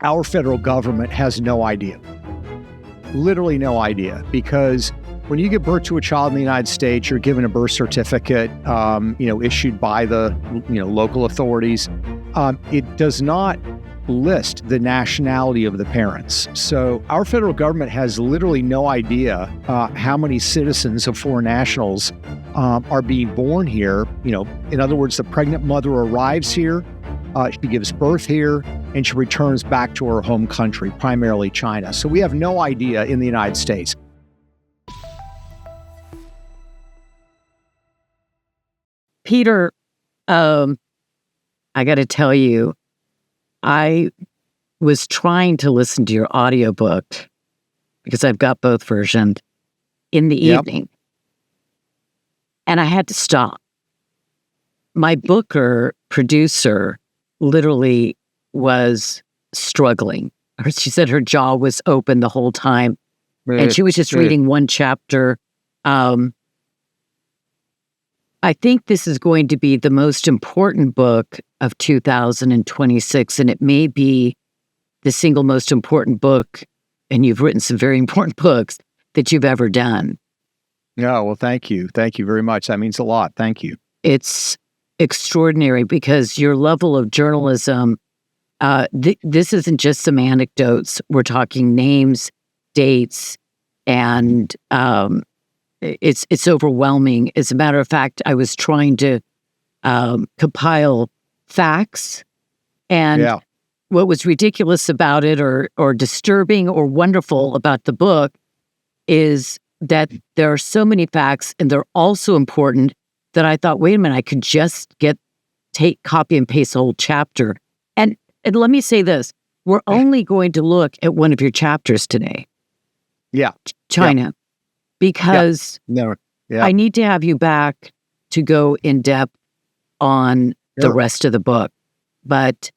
our federal government has no idea, literally no idea, because when you give birth to a child in the United States, you're given a birth certificate, issued by the, local authorities. It does not list the nationality of the parents. So our federal government has literally no idea how many citizens of foreign nationals are being born here. In other words, the pregnant mother arrives here, she gives birth here, and she returns back to her home country, primarily China. So we have no idea in the United States. Peter, I got to tell you, I was trying to listen to your audiobook because I've got both versions in the evening, and I had to stop. My producer, literally was struggling. She said her jaw was open the whole time, and she was just reading one chapter. I think this is going to be the most important book of 2026, and it may be the single most important book, and you've written some very important books, that you've ever done. Yeah, well, thank you. Thank you very much. That means a lot. Thank you. It's extraordinary because your level of journalism, this isn't just some anecdotes. We're talking names, dates, and it's overwhelming. As a matter of fact, I was trying to compile facts, and what was ridiculous about it, or disturbing or wonderful about the book, is that there are so many facts, and they're also important, that I thought, wait a minute, I could just copy and paste a whole chapter. And let me say this: we're only going to look at one of your chapters today. China. Because I need to have you back to go in depth on the rest of the book. But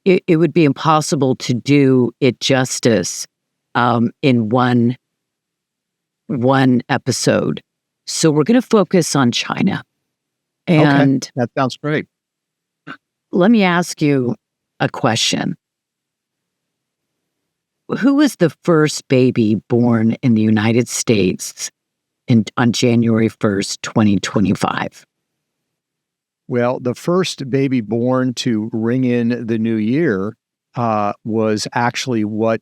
it would be impossible to do it justice in one episode. So we're going to focus on China. And that sounds great. Let me ask you a question. Who was the first baby born in the United States on January 1st, 2025? Well, the first baby born to ring in the new year was actually what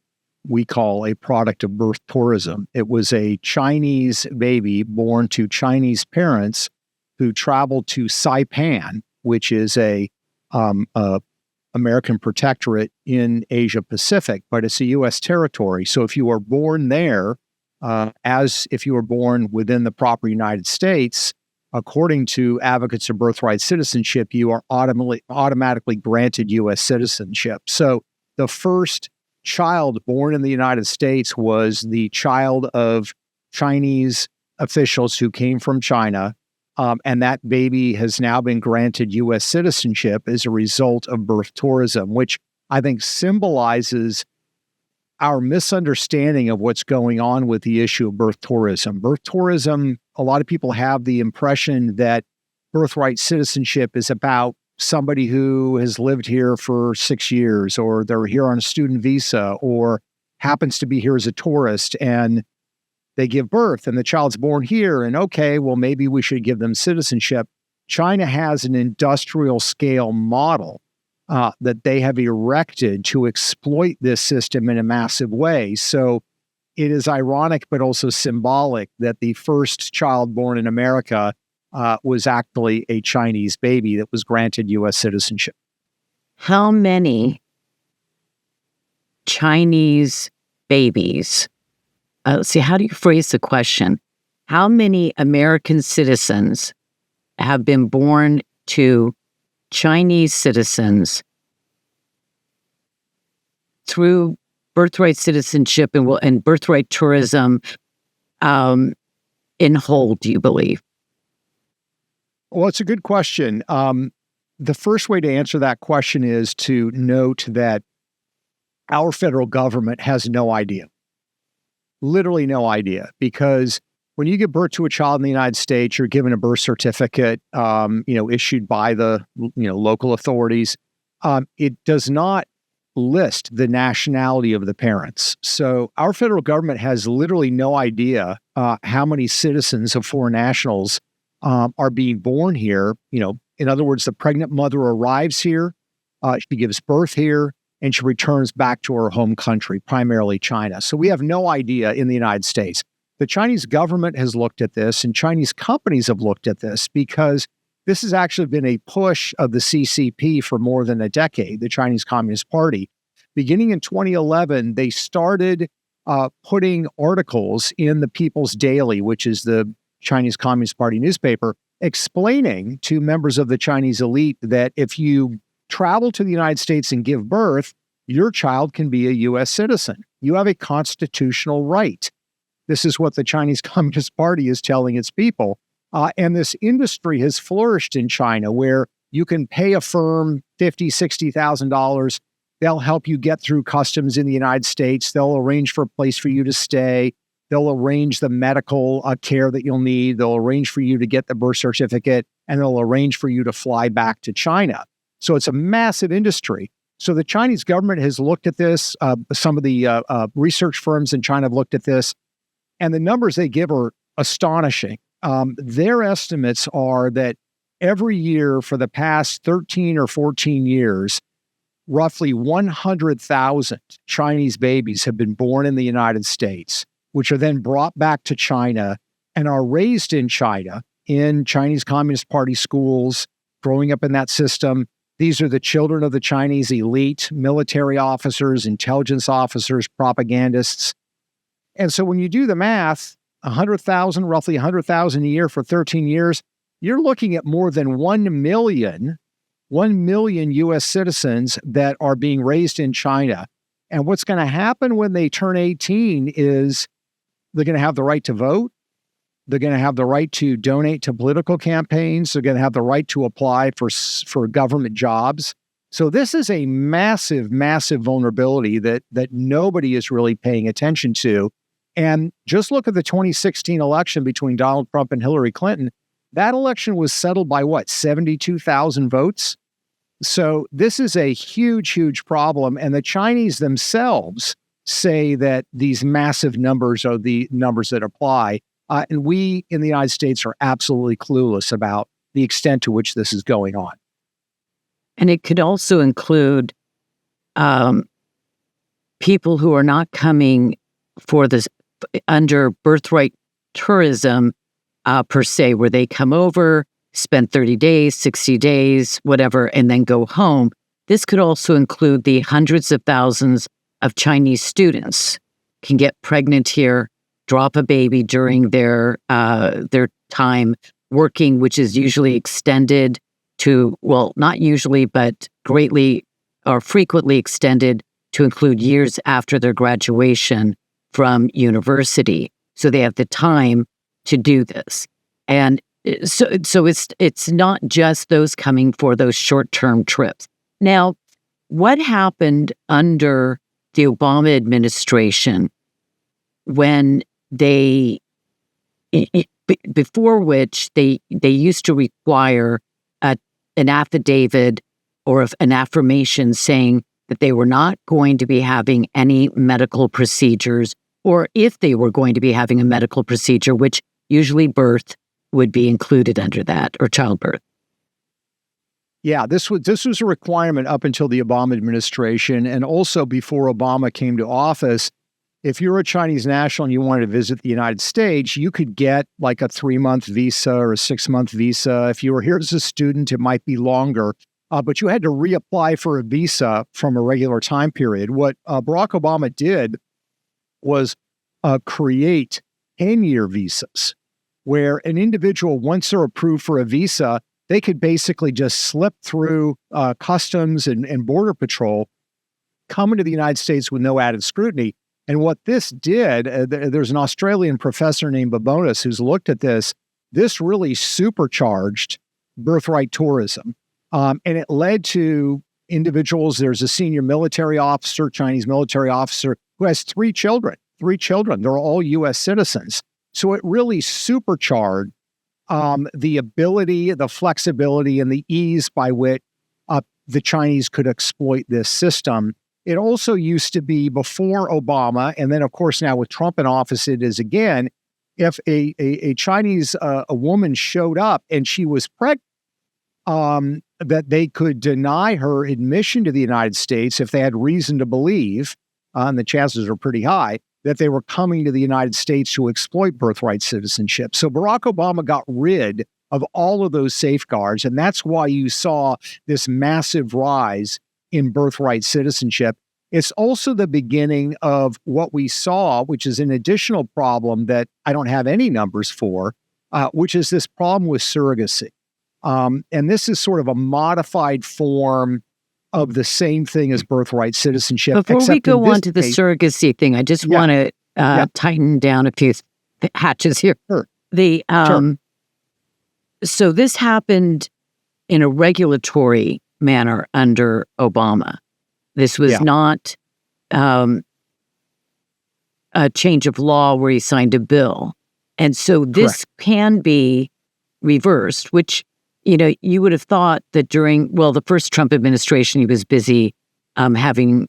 we call a product of birth tourism. It was a Chinese baby born to Chinese parents who traveled to Saipan, which is a American protectorate in Asia Pacific, but it's a U.S. territory. So if you were born there, as if you were born within the proper United States, according to advocates of birthright citizenship, you are automatically granted U.S. citizenship. So the first child born in the United States was the child of Chinese officials who came from China. And that baby has now been granted U.S. citizenship as a result of birth tourism, which I think symbolizes our misunderstanding of what's going on with the issue of birth tourism. Birth tourism, a lot of people have the impression that birthright citizenship is about somebody who has lived here for 6 years, or they're here on a student visa, or happens to be here as a tourist, and they give birth and the child's born here, and okay, well, maybe we should give them citizenship. China has an industrial scale model that they have erected to exploit this system in a massive way. So it is ironic, but also symbolic, that the first child born in America was actually a Chinese baby that was granted U.S. citizenship. How many Chinese babies, let's see, how do you phrase the question? How many American citizens have been born to Chinese citizens through birthright citizenship and birthright tourism in whole, do you believe? Well, it's a good question. The first way to answer that question is to note that our federal government has no idea. Literally no idea, because when you give birth to a child in the United States, you're given a birth certificate, issued by the, local authorities. It does not list the nationality of the parents. So our federal government has literally no idea how many citizens of foreign nationals are being born here. In other words, the pregnant mother arrives here, she gives birth here, and she returns back to her home country, primarily China. So we have no idea in the United States. The Chinese government has looked at this, and Chinese companies have looked at this because this has actually been a push of the CCP for more than a decade, the Chinese Communist Party. Beginning in 2011, they started putting articles in the People's Daily, which is the Chinese Communist Party newspaper, explaining to members of the Chinese elite that if you travel to the United States and give birth, your child can be a U.S. citizen. You have a constitutional right. This is what the Chinese Communist Party is telling its people. And this industry has flourished in China where you can pay a firm $50,000, $60,000. They'll help you get through customs in the United States. They'll arrange for a place for you to stay. They'll arrange the medical care that you'll need. They'll arrange for you to get the birth certificate, and they'll arrange for you to fly back to China. So it's a massive industry. So the Chinese government has looked at this. Some of the research firms in China have looked at this, and the numbers they give are astonishing. Their estimates are that every year for the past 13 or 14 years, roughly 100,000 Chinese babies have been born in the United States, which are then brought back to China and are raised in China in Chinese Communist Party schools, growing up in that system. These are the children of the Chinese elite, military officers, intelligence officers, propagandists. And so when you do the math, 100,000, roughly 100,000 a year for 13 years, you're looking at more than 1 million U.S. citizens that are being raised in China. And what's going to happen when they turn 18 is they're going to have the right to vote. They're going to have the right to donate to political campaigns. They're going to have the right to apply for government jobs. So this is a massive, massive vulnerability that nobody is really paying attention to. And just look at the 2016 election between Donald Trump and Hillary Clinton. That election was settled by 72,000 votes? So this is a huge, huge problem. And the Chinese themselves say that these massive numbers are the numbers that apply. And we in the United States are absolutely clueless about the extent to which this is going on. And it could also include people who are not coming for this under birthright tourism per se, where they come over, spend 30 days, 60 days, whatever, and then go home. This could also include the hundreds of thousands of Chinese students can get pregnant here, drop a baby during their time working, which is usually extended to, well, not usually, but greatly or frequently extended to include years after their graduation from university. So they have the time to do this. And so it's not just those coming for those short-term trips. Now, what happened under the Obama administration when they, before which they used to require an affidavit or an affirmation saying that they were not going to be having any medical procedures, or if they were going to be having a medical procedure, which usually birth would be included under that, or childbirth. Yeah, this was a requirement up until the Obama administration, and also before Obama came to office. If you're a Chinese national and you wanted to visit the United States, you could get like a 3-month visa or a 6-month visa. If you were here as a student, it might be longer, but you had to reapply for a visa from a regular time period. What Barack Obama did was create 10-year visas, where an individual, once they're approved for a visa, they could basically just slip through customs and border patrol, come into the United States with no added scrutiny. And what this did, there's an Australian professor named Ballots who's looked at this. This really supercharged birthright tourism. And it led to individuals. There's a senior military officer, Chinese military officer, who has 3 children. They're all U.S. citizens. So it really supercharged the ability, the flexibility, and the ease by which the Chinese could exploit this system It also used to be before Obama, and then of course now with Trump in office, it is again. If a Chinese a woman showed up and she was pregnant, that they could deny her admission to the United States if they had reason to believe, and the chances are pretty high, that they were coming to the United States to exploit birthright citizenship. So Barack Obama got rid of all of those safeguards, and that's why you saw this massive rise in birthright citizenship. It's also the beginning of what we saw, which is an additional problem that I don't have any numbers for, which is this problem with surrogacy. And this is sort of a modified form of the same thing as birthright citizenship. Before we go on to the surrogacy thing, I just want to tighten down a few hatches here. Sure. So this happened in a regulatory manner under Obama. This was not a change of law where he signed a bill. And so this can be reversed, which, you would have thought that during, the first Trump administration, he was busy having,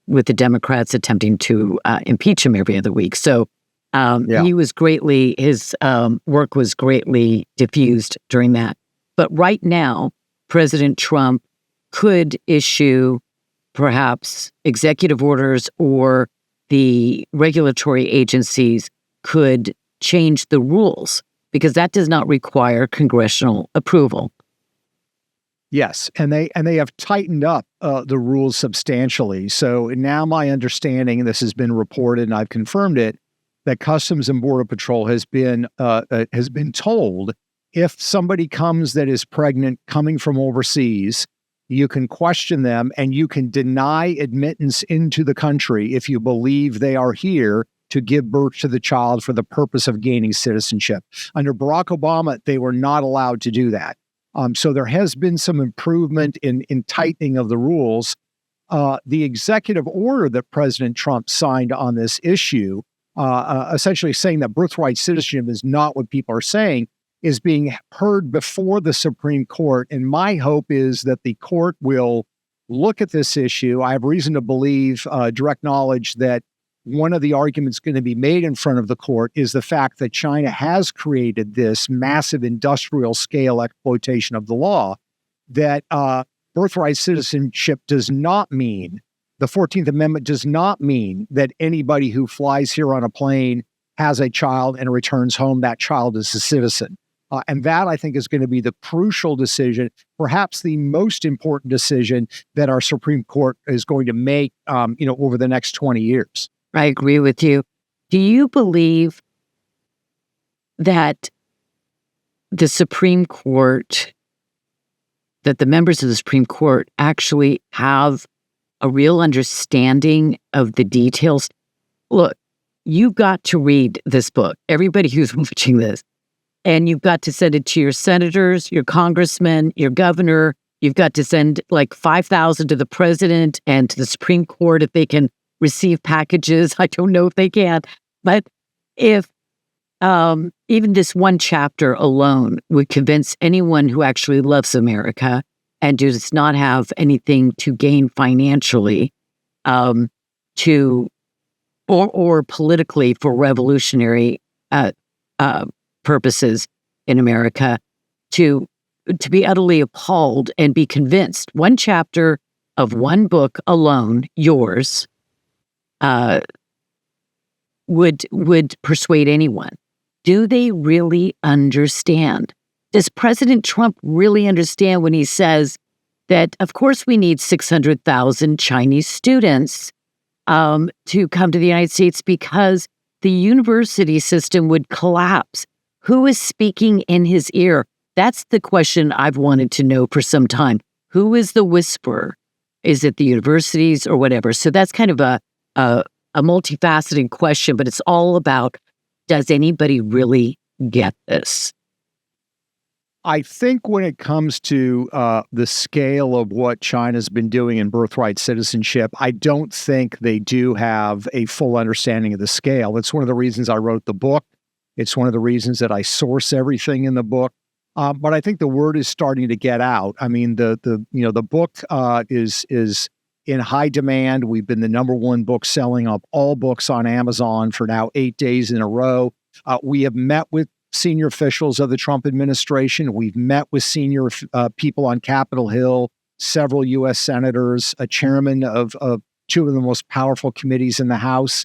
with the Democrats attempting to impeach him every other week. So he was his work was greatly diffused during that. But right now, President Trump could issue perhaps executive orders, or the regulatory agencies could change the rules, because that does not require congressional approval. Yes, and they have tightened up the rules substantially. So now my understanding, and this has been reported and I've confirmed it, that Customs and Border Patrol has been told, if somebody comes that is pregnant coming from overseas, you can question them and you can deny admittance into the country if you believe they are here to give birth to the child for the purpose of gaining citizenship. Under Barack Obama, they were not allowed to do that. So there has been some improvement in tightening of the rules. The executive order that President Trump signed on this issue, essentially saying that birthright citizenship is not what people are saying, is being heard before the Supreme Court. And my hope is that the court will look at this issue. I have reason to believe, direct knowledge, that one of the arguments going to be made in front of the court is the fact that China has created this massive industrial scale exploitation of the law, that birthright citizenship does not mean, the 14th Amendment does not mean that anybody who flies here on a plane, has a child, and returns home, that child is a citizen. And that, I think, is going to be the crucial decision, perhaps the most important decision that our Supreme Court is going to make, over the next 20 years. I agree with you. Do you believe that the Supreme Court, that the members of the Supreme Court actually have a real understanding of the details? Look, you've got to read this book, everybody who's watching this. And you've got to send it to your senators, your congressmen, your governor. You've got to send like 5,000 to the president and to the Supreme Court if they can receive packages. I don't know if they can. But if even this one chapter alone would convince anyone who actually loves America and does not have anything to gain financially or politically for revolutionary purposes in America, to be utterly appalled and be convinced. One chapter of one book alone, yours, would persuade anyone. Do they really understand? Does President Trump really understand when he says that, of course, we need 600,000 Chinese students to come to the United States because the university system would collapse? Who is speaking in his ear? That's the question I've wanted to know for some time. Who is the whisperer? Is it the universities or whatever? So that's kind of a multifaceted question, but it's all about, does anybody really get this? I think when it comes to the scale of what China's been doing in birthright citizenship, I don't think they do have a full understanding of the scale. It's one of the reasons I wrote the book. It's one of the reasons that I source everything in the book. But I think the word is starting to get out. I mean, the book is in high demand. We've been the number one book selling of all books on Amazon for now 8 days in a row. We have met with senior officials of the Trump administration. We've met with senior people on Capitol Hill, several U.S. senators, a chairman of two of the most powerful committees in the House.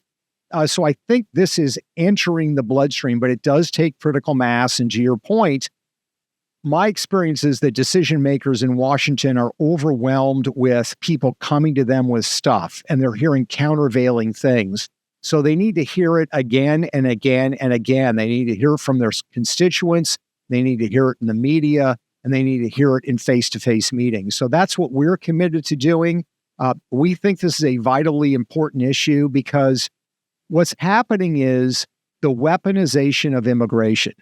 So I think this is entering the bloodstream, but it does take critical mass. And to your point, my experience is that decision makers in Washington are overwhelmed with people coming to them with stuff, and they're hearing countervailing things. So they need to hear it again and again and again. They need to hear it from their constituents. They need to hear it in the media, and they need to hear it in face-to-face meetings. So that's what we're committed to doing. We think this is a vitally important issue because what's happening is the weaponization of immigration.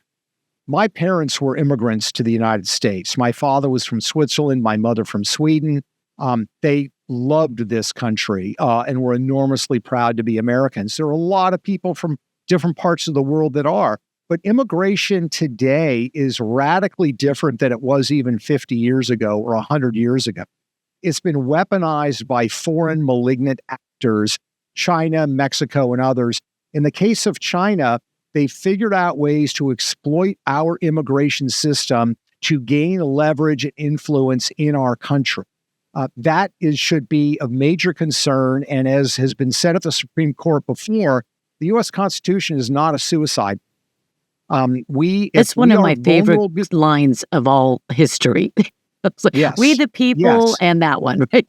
My parents were immigrants to the United States. My father was from Switzerland, my mother from Sweden. They loved this country and were enormously proud to be Americans. There are a lot of people from different parts of the world that are, but immigration today is radically different than it was even 50 years ago or 100 years ago. It's been weaponized by foreign malignant actors, China, Mexico, and others. In the case of China, they figured out ways to exploit our immigration system to gain leverage and influence in our country. Should be of major concern. And as has been said at the Supreme Court before, the U.S. Constitution is not a suicide. It's one of my favorite lines of all history. Yes. We the people, and that one, right?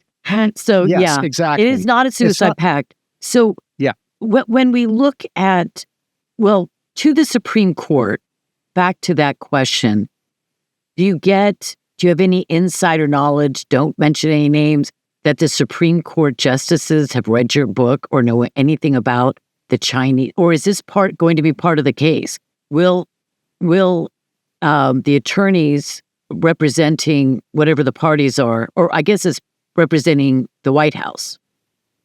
So, yes, exactly. It is not a suicide pact. So, when we look at, to the Supreme Court, back to that question, do you have any insider knowledge, don't mention any names, that the Supreme Court justices have read your book or know anything about the Chinese, or is this going to be part of the case? Will the attorneys representing whatever the parties are, or I guess it's representing the White House,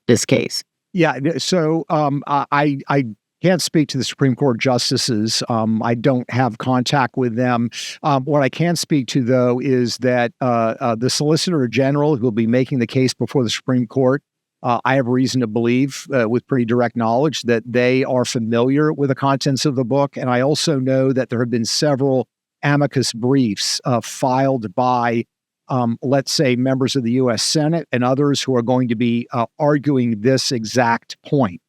this case? Yeah, so I can't speak to the Supreme Court justices. I don't have contact with them. What I can speak to, though, is that the Solicitor General who will be making the case before the Supreme Court, I have reason to believe, with pretty direct knowledge, that they are familiar with the contents of the book. And I also know that there have been several amicus briefs filed by, let's say, members of the U.S. Senate and others who are going to be arguing this exact point.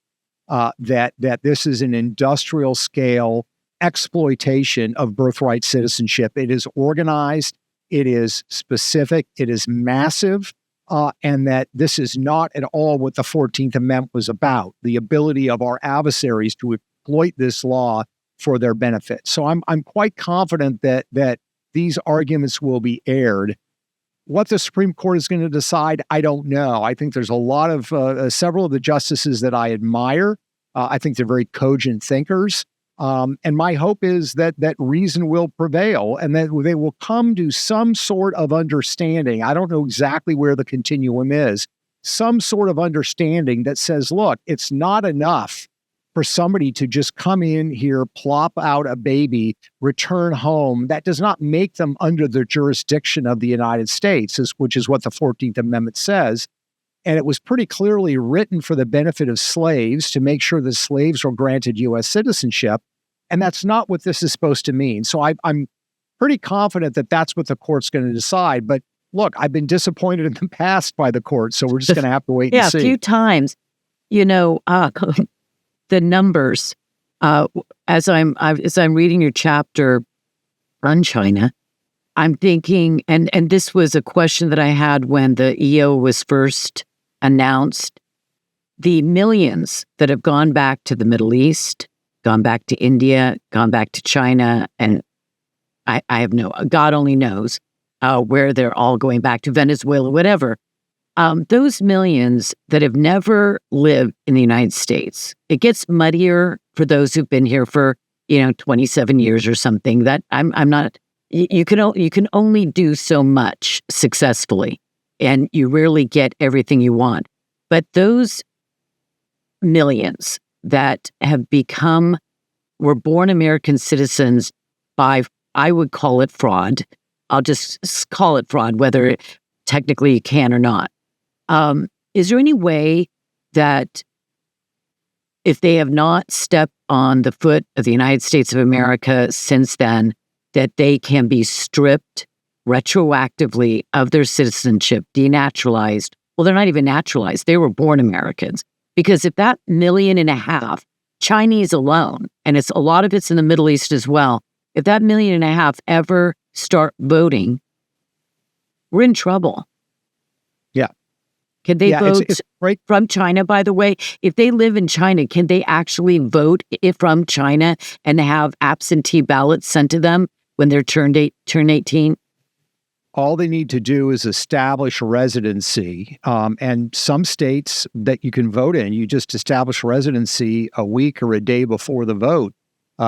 That this is an industrial scale exploitation of birthright citizenship. It is organized, it is specific, it is massive, and that this is not at all what the 14th Amendment was about, the ability of our adversaries to exploit this law for their benefit. So I'm quite confident that these arguments will be aired. What the Supreme Court is going to decide, I don't know. I think there's a lot of several of the justices that I admire. I think they're very cogent thinkers. And my hope is that reason will prevail and that they will come to some sort of understanding. I don't know exactly where the continuum is. Some sort of understanding that says, look, it's not enough for somebody to just come in here, plop out a baby, return home. That does not make them under the jurisdiction of the United States, which is what the 14th Amendment says. And it was pretty clearly written for the benefit of slaves to make sure that slaves were granted U.S. citizenship. And that's not what this is supposed to mean. So I'm pretty confident that that's what the court's going to decide. But look, I've been disappointed in the past by the court, so we're just going to have to wait and see. Yeah, a few times, the numbers, as I'm reading your chapter on China, I'm thinking, and this was a question that I had when the EO was first announced, the millions that have gone back to the Middle East, gone back to India, gone back to China, and I have God only knows where they're all going back to, Venezuela, whatever. Those millions that have never lived in the United States, it gets muddier for those who've been here for 27 years or something. That I'm not. You can only do so much successfully, and you rarely get everything you want. But those millions that have were born American citizens by, I would call it fraud. I'll just call it fraud, whether technically you can or not. Is there any way that if they have not stepped on the foot of the United States of America since then, that they can be stripped retroactively of their citizenship, denaturalized? Well, they're not even naturalized. They were born Americans. Because if that 1.5 million Chinese alone, and a lot of it's in the Middle East as well, if that 1.5 million ever start voting, we're in trouble. Yeah. Can they vote it's right. from China, by the way? If they live in China, can they actually vote from China and have absentee ballots sent to them when they're turn 18? All they need to do is establish residency. And some states that you can vote in, you just establish residency a week or a day before the vote.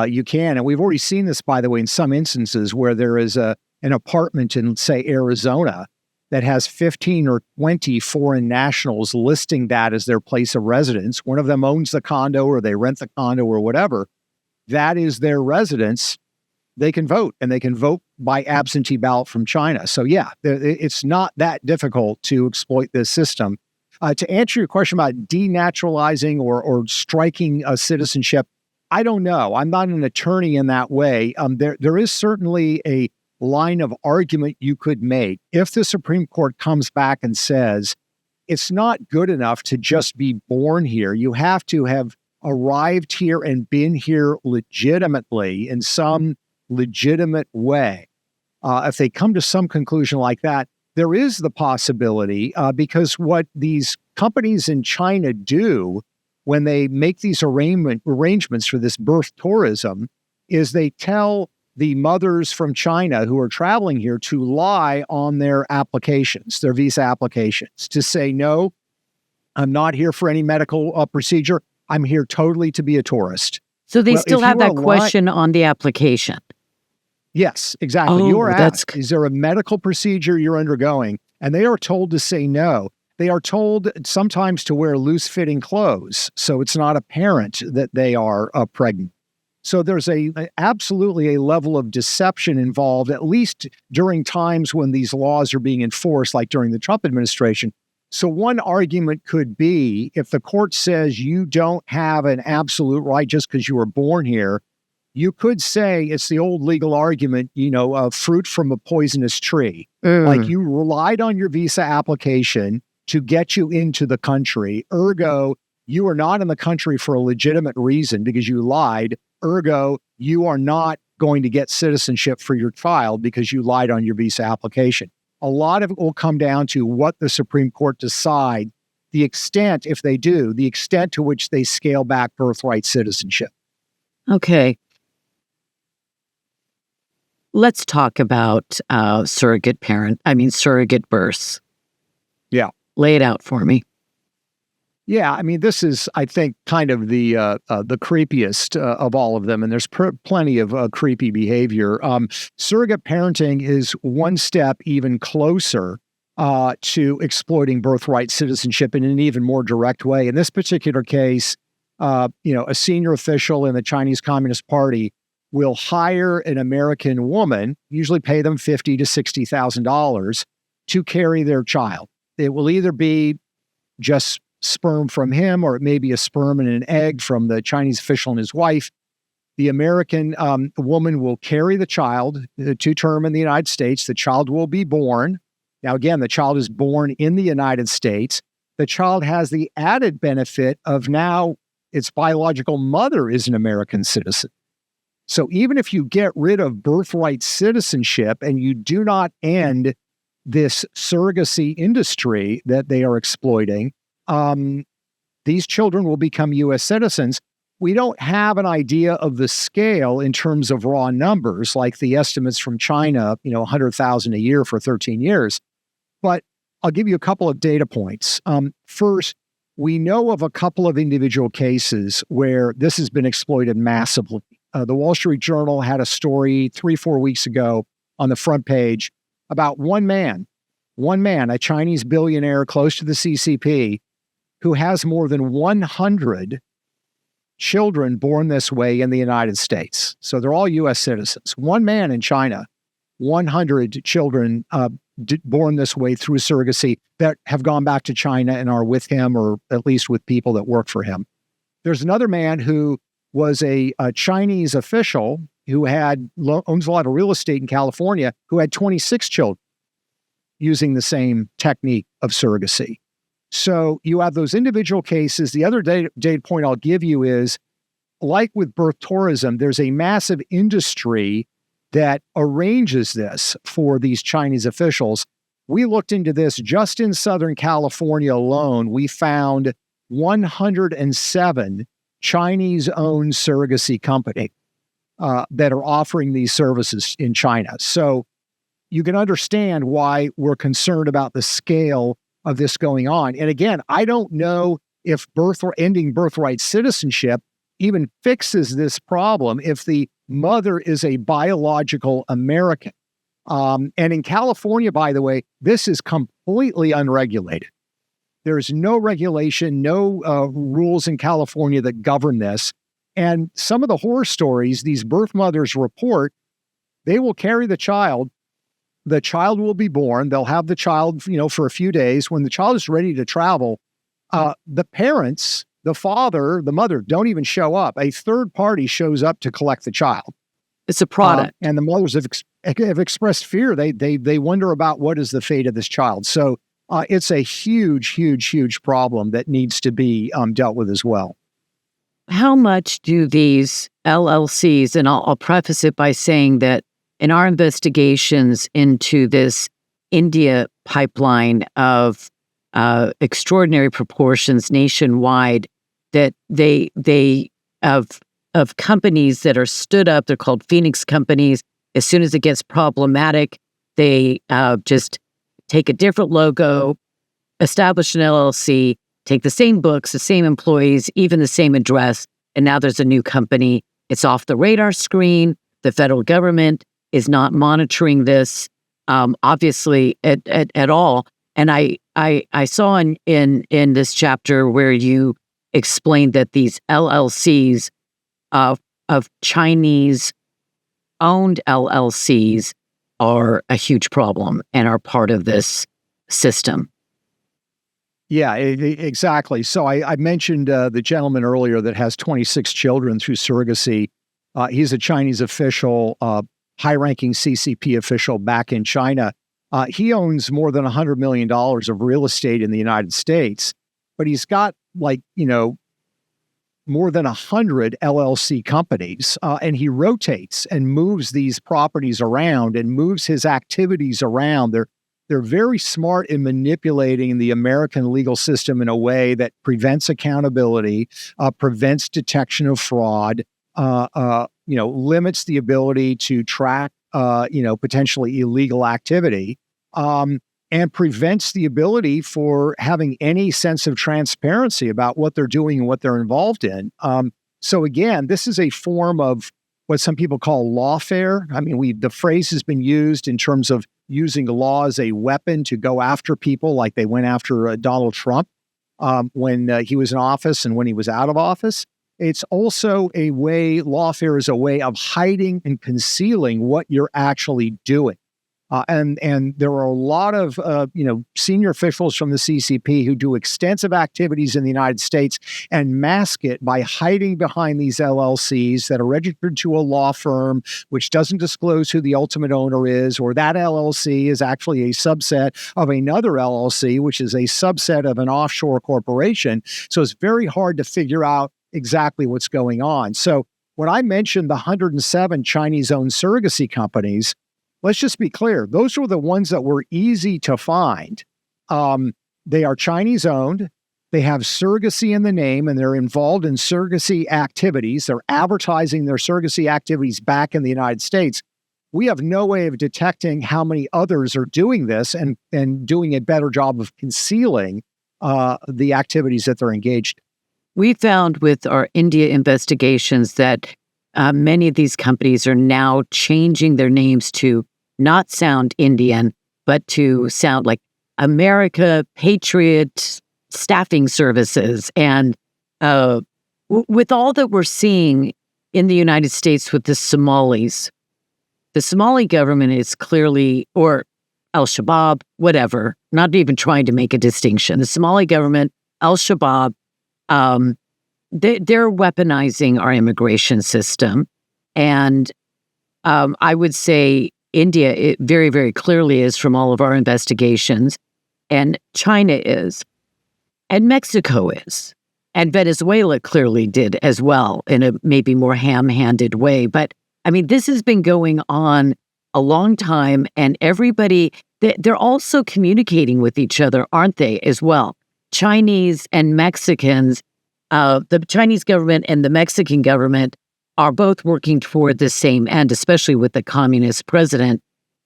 You can. And we've already seen this, by the way, in some instances where there is an apartment in, say, Arizona that has 15 or 20 foreign nationals listing that as their place of residence. One of them owns the condo or they rent the condo or whatever. That is their residence. They can vote, and they can vote by absentee ballot from China. So yeah, it's not that difficult to exploit this system. To answer your question about denaturalizing or striking a citizenship, I don't know. I'm not an attorney in that way. There is certainly a line of argument you could make if the Supreme Court comes back and says it's not good enough to just be born here. You have to have arrived here and been here legitimately in some legitimate way. If they come to some conclusion like that, there is the possibility, because what these companies in China do when they make these arrangements for this birth tourism is they tell the mothers from China who are traveling here to lie on their applications, their visa applications, to say, no, I'm not here for any medical procedure. I'm here totally to be a tourist. So they still have that question on the application. Yes, exactly. Oh, You're asked, is there a medical procedure you're undergoing? And they are told to say no. They are told sometimes to wear loose-fitting clothes, so it's not apparent that they are pregnant. So there's absolutely a level of deception involved, at least during times when these laws are being enforced, like during the Trump administration. So one argument could be, if the court says you don't have an absolute right just because you were born here, you could say it's the old legal argument, fruit from a poisonous tree. Like you relied on your visa application to get you into the country. Ergo, you are not in the country for a legitimate reason because you lied. Ergo, you are not going to get citizenship for your child because you lied on your visa application. A lot of it will come down to what the Supreme Court decide, the extent, if they do, the extent to which they scale back birthright citizenship. Okay. Let's talk about surrogate births. Yeah. Lay it out for me. Yeah, I mean, this is, I think, kind of the creepiest of all of them, and there's plenty of creepy behavior. Surrogate parenting is one step even closer to exploiting birthright citizenship in an even more direct way. In this particular case, a senior official in the Chinese Communist Party will hire an American woman, usually pay them $50,000 to $60,000 to carry their child. It will either be just sperm from him, or it may be a sperm and an egg from the Chinese official and his wife. The American woman will carry the child to term in the United States. The child will be born. Now, again, the child is born in the United States. The child has the added benefit of now its biological mother is an American citizen. So even if you get rid of birthright citizenship and you do not end this surrogacy industry that they are exploiting, these children will become U.S. citizens. We don't have an idea of the scale in terms of raw numbers, like the estimates from China, 100,000 a year for 13 years. But I'll give you a couple of data points. First, we know of a couple of individual cases where this has been exploited massively. The Wall Street Journal had a story 3-4 weeks ago on the front page about one man, a Chinese billionaire close to the CCP, who has more than 100 children born this way in the United States. So they're all U.S. citizens. One man in China, 100 children born this way through surrogacy that have gone back to China and are with him, or at least with people that work for him. There's another man who was a Chinese official who owns a lot of real estate in California, who had 26 children using the same technique of surrogacy. So you have those individual cases. The other data point I'll give you is, like with birth tourism, there's a massive industry that arranges this for these Chinese officials. We looked into this just in Southern California alone. We found 107 Chinese-owned surrogacy companies that are offering these services in China. So you can understand why we're concerned about the scale of this going on. And again, I don't know if ending birthright citizenship even fixes this problem if the mother is a biological American. And in California, by the way, this is completely unregulated. There's no regulation, no rules in California that govern this. And some of the horror stories these birth mothers report, they will carry the child. The child will be born. They'll have the child, for a few days. When the child is ready to travel, the parents, the father, the mother, don't even show up. A third party shows up to collect the child. It's a product. And the mothers have expressed fear. They wonder about what is the fate of this child. So it's a huge, huge, huge problem that needs to be dealt with as well. How much do these LLCs, and I'll preface it by saying that in our investigations into this India pipeline of extraordinary proportions nationwide, that they of companies that are stood up, they're called Phoenix companies. As soon as it gets problematic, they just take a different logo, establish an LLC, take the same books, the same employees, even the same address, and now there's a new company. It's off the radar screen. The federal government is not monitoring this, obviously, at all. And I saw in this chapter where you explained that these LLCs of Chinese-owned LLCs are a huge problem and are part of this system. Yeah, exactly. So I mentioned the gentleman earlier that has 26 children through surrogacy. He's a Chinese official, high-ranking CCP official back in China. He owns more than $100 million of real estate in the United States, but he's got more than 100 LLC companies, and he rotates and moves these properties around and moves his activities around. They're very smart in manipulating the American legal system in a way that prevents accountability, prevents detection of fraud, limits the ability to track, potentially illegal activity, and prevents the ability for having any sense of transparency about what they're doing and what they're involved in. So again, this is a form of what some people call lawfare. I mean, the phrase has been used in terms of using law as a weapon to go after people, like they went after Donald Trump when he was in office and when he was out of office. It's also lawfare is a way of hiding and concealing what you're actually doing. And there are a lot of, senior officials from the CCP who do extensive activities in the United States and mask it by hiding behind these LLCs that are registered to a law firm, which doesn't disclose who the ultimate owner is, or that LLC is actually a subset of another LLC, which is a subset of an offshore corporation. So it's very hard to figure out exactly what's going on. So when I mentioned the 107 Chinese-owned surrogacy companies, let's just be clear. Those were the ones that were easy to find. They are Chinese-owned. They have surrogacy in the name, and they're involved in surrogacy activities. They're advertising their surrogacy activities back in the United States. We have no way of detecting how many others are doing this and doing a better job of concealing the activities that they're engaged in. We found with our India investigations that many of these companies are now changing their names to not sound Indian, but to sound like America Patriot Staffing Services. And with all that we're seeing in the United States with the Somalis, the Somali government is clearly, or Al-Shabaab, whatever, not even trying to make a distinction. The Somali government, Al-Shabaab, they're weaponizing our immigration system. And I would say India, it very, very clearly is from all of our investigations, and China is, and Mexico is, and Venezuela clearly did as well in a maybe more ham-handed way. But I mean, this has been going on a long time, and everybody, they're also communicating with each other, aren't they, as well? Chinese and Mexicans, the Chinese government and the Mexican government are both working toward the same end, especially with the communist president,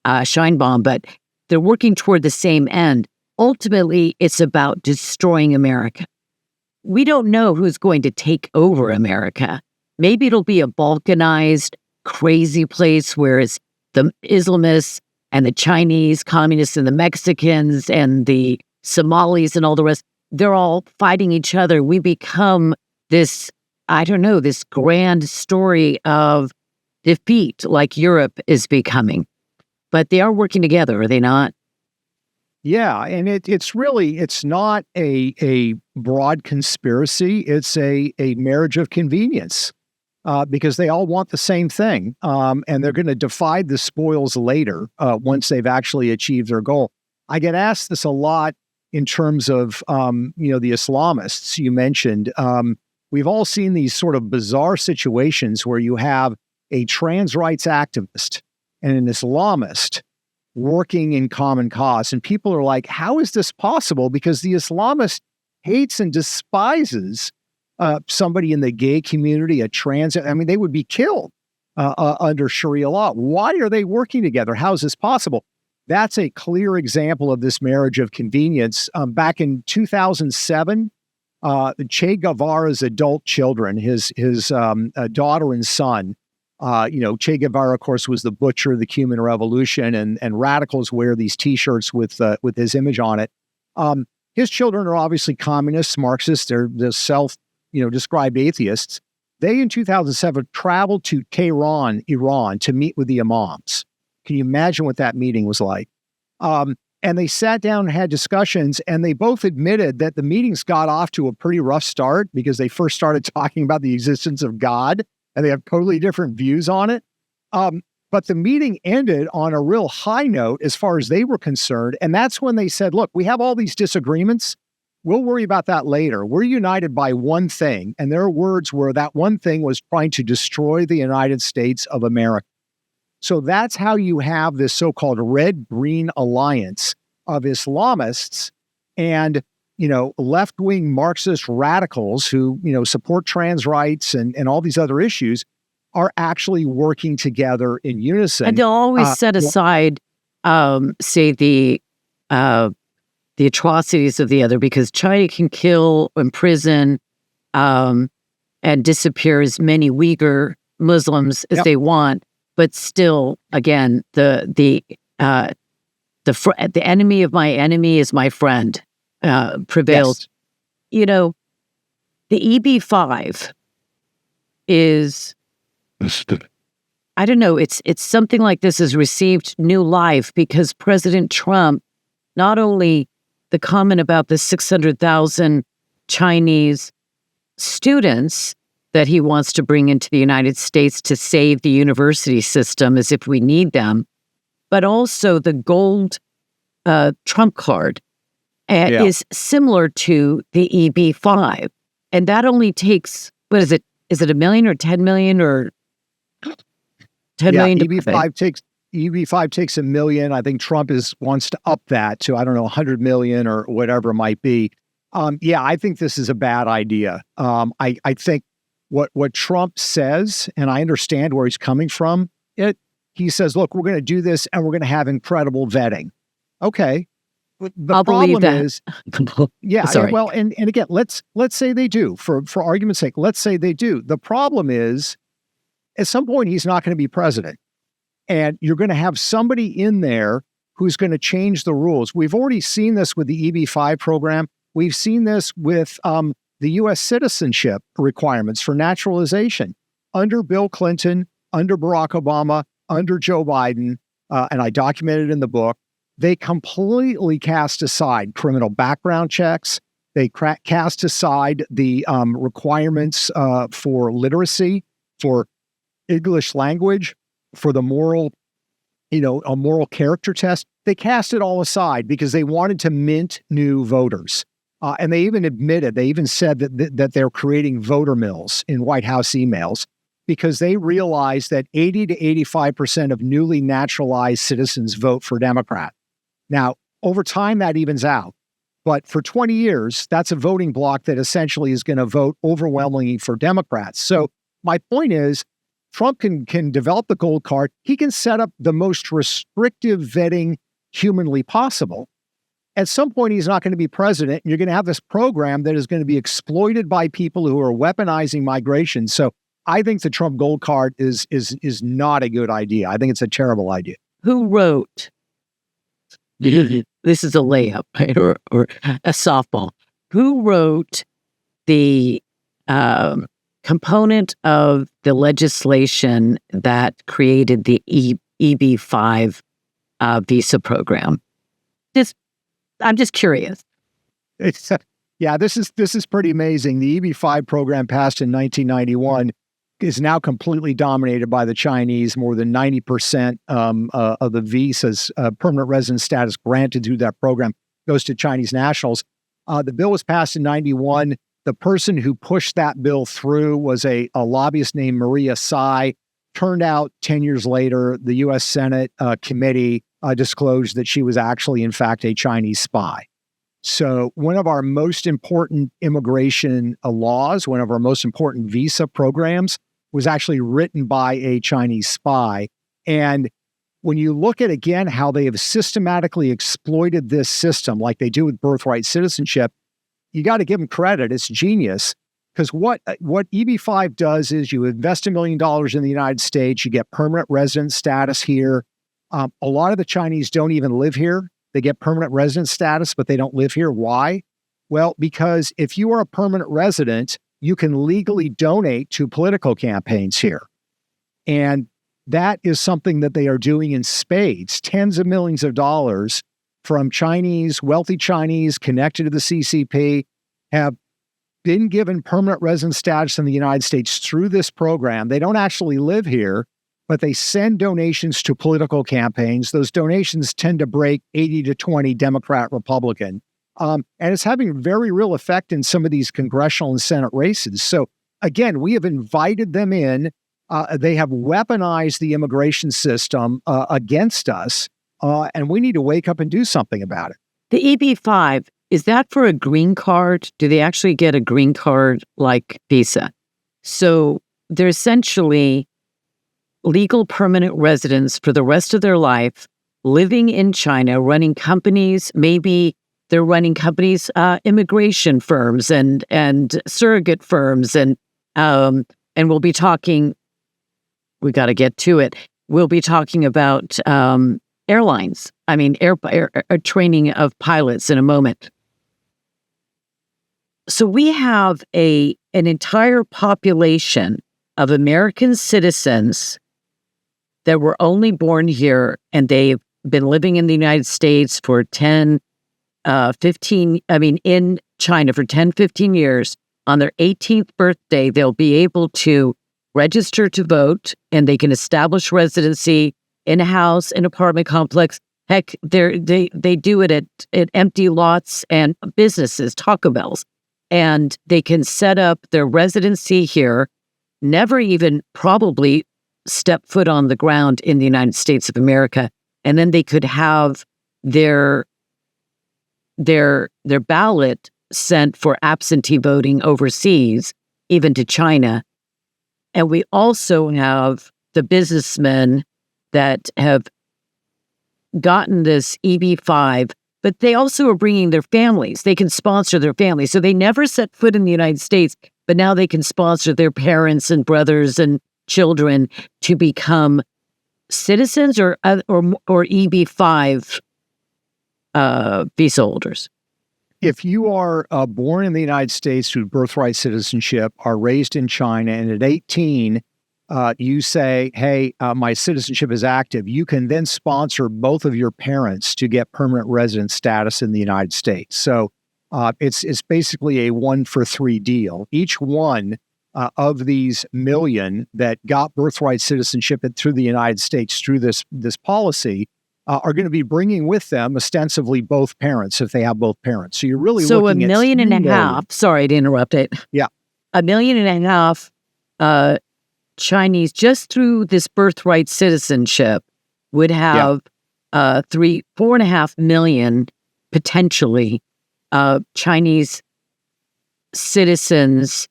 Scheinbaum, but they're working toward the same end. Ultimately, it's about destroying America. We don't know who's going to take over America. Maybe it'll be a balkanized, crazy place where it's the Islamists and the Chinese communists and the Mexicans and the Somalis and all the rest. They're all fighting each other. We become this, I don't know, this grand story of defeat like Europe is becoming. But they are working together, are they not? Yeah, and it's not a broad conspiracy. It's a marriage of convenience because they all want the same thing, and they're going to divide the spoils later once they've actually achieved their goal. I get asked this a lot in terms of the Islamists you mentioned. We've all seen these sort of bizarre situations where you have a trans rights activist and an Islamist working in common cause. And people are like, how is this possible? Because the Islamist hates and despises somebody in the gay community, a trans, I mean, they would be killed under Sharia law. Why are they working together? How is this possible? That's a clear example of this marriage of convenience. Back in 2007, Che Guevara's adult children, his daughter and son, Che Guevara, of course, was the butcher of the Cuban Revolution, and radicals wear these T-shirts with his image on it. His children are obviously communists, Marxists. They're described atheists. They, in 2007, traveled to Tehran, Iran, to meet with the imams. Can you imagine what that meeting was like? And they sat down and had discussions, and they both admitted that the meetings got off to a pretty rough start because they first started talking about the existence of God, and they have totally different views on it. But the meeting ended on a real high note as far as they were concerned. And that's when they said, look, we have all these disagreements. We'll worry about that later. We're united by one thing. And their words were that one thing was trying to destroy the United States of America. So that's how you have this so-called red-green alliance of Islamists and left-wing Marxist radicals who, support trans rights and all these other issues are actually working together in unison. And they'll always set aside, say, the atrocities of the other, because China can kill, imprison, and disappear as many Uyghur Muslims as they want, but still, again, the enemy of my enemy is my friend. Prevails. Yes. The EB-5 is, I don't know, it's something like this has received new life because President Trump, not only the comment about the 600,000 Chinese students that he wants to bring into the United States to save the university system as if we need them, but also the gold Trump card is similar to the EB-5. And that only takes, what is it? Is it $1 million or 10 million or 10 million? EB-5 takes $1 million. I think Trump wants to up that to, I don't know, 100 million or whatever it might be. I think this is a bad idea. I think what Trump says, and I understand where he's coming from, he says, look, we're going to do this and we're going to have incredible vetting. Okay. I'll believe that. Sorry. Well, and again, let's say they do, for argument's sake, let's say they do. The problem is, at some point, he's not going to be president. And you're going to have somebody in there who's going to change the rules. We've already seen this with the EB-5 program. We've seen this with the U.S. citizenship requirements for naturalization under Bill Clinton, under Barack Obama, under Joe Biden, and I documented in the book. they completely cast aside criminal background checks. They cast aside the requirements for literacy, for English language, for the moral, a moral character test. They cast it all aside because they wanted to mint new voters. And they even said that they're creating voter mills in White House emails because they realized that 80 to 85% of newly naturalized citizens vote for Democrat. Now, over time, that evens out. But for 20 years, that's a voting bloc that essentially is going to vote overwhelmingly for Democrats. So my point is, Trump can develop the gold card. He can set up the most restrictive vetting humanly possible. At some point, he's not going to be president, and you're going to have this program that is going to be exploited by people who are weaponizing migration. So I think the Trump gold card is not a good idea. I think it's a terrible idea. Who wrote? This is a layup, right? Or a softball. Who wrote the component of the legislation that created the EB-5 visa program? I'm just curious. This is pretty amazing. The EB-5 program passed in 1991 is now completely dominated by the Chinese. More than 90% of the visas, permanent resident status granted through that program goes to Chinese nationals. The bill was passed in 91. The person who pushed that bill through was a lobbyist named Maria Tsai. Turned out 10 years later, the U.S. Senate committee disclosed that she was actually, in fact, a Chinese spy. So one of our most important immigration laws, one of our most important visa programs, was actually written by a Chinese spy. And when you look at, again, how they have systematically exploited this system like they do with birthright citizenship, you got to give them credit. It's genius. Because what EB-5 does is you invest $1 million in the United States, you get permanent resident status here. A lot of the Chinese don't even live here. They get permanent resident status, but they don't live here. Why? Well, because if you are a permanent resident, you can legally donate to political campaigns here. And that is something that they are doing in spades. Tens of millions of dollars from Chinese, wealthy Chinese connected to the CCP have been given permanent resident status in the United States through this program. They don't actually live here, but they send donations to political campaigns. Those donations tend to break 80 to 20 Democrat, Republican. And it's having a very real effect in some of these congressional and Senate races. So again, we have invited them in. They have weaponized the immigration system against us, and we need to wake up and do something about it. The EB-5, is that for a green card? Do they actually get a green card like visa? So they're essentially legal permanent residents for the rest of their life, living in China, running companies. Maybe they're running companies, immigration firms and surrogate firms, and we'll be talking. We got to get to it. We'll be talking about airlines. I mean, air training of pilots in a moment. So we have an entire population of American citizens that were only born here, and they've been living in the United States for 15, in China for 10, 15 years. On their 18th birthday, they'll be able to register to vote, and they can establish residency in a house, an apartment complex. Heck, they do it at empty lots and businesses, Taco Bells. And they can set up their residency here, never even probably step foot on the ground in the United States of America. And then they could have their ballot sent for absentee voting overseas, even to China. And we also have the businessmen that have gotten this EB-5, but they also are bringing their families. They can sponsor their families. So they never set foot in the United States, but now they can sponsor their parents and brothers and children to become citizens or EB-5 visa holders. If you are born in the United States through birthright citizenship, are raised in China, and at 18, you say, hey, my citizenship is active, you can then sponsor both of your parents to get permanent resident status in the United States. So it's basically a 1-for-3 deal. Each one of these million that got birthright citizenship through the United States through this policy are going to be bringing with them ostensibly both parents if they have both parents. So you're really looking at 1.5 million. Sorry to interrupt it. Yeah. 1.5 million Chinese just through this birthright citizenship would have 4.5 million potentially Chinese citizens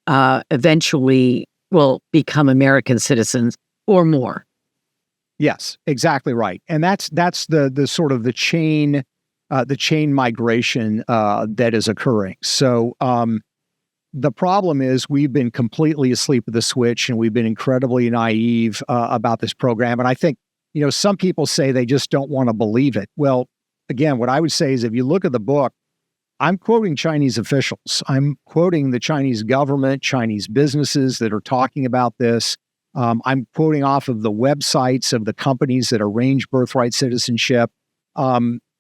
eventually will become American citizens or more. Yes, exactly right. And that's the sort of the chain migration that is occurring. So the problem is we've been completely asleep at the switch, and we've been incredibly naive about this program. And I think, some people say they just don't want to believe it. Well, again, what I would say is if you look at the book, I'm quoting Chinese officials. I'm quoting the Chinese government, Chinese businesses that are talking about this. I'm quoting off of the websites of the companies that arrange birthright citizenship.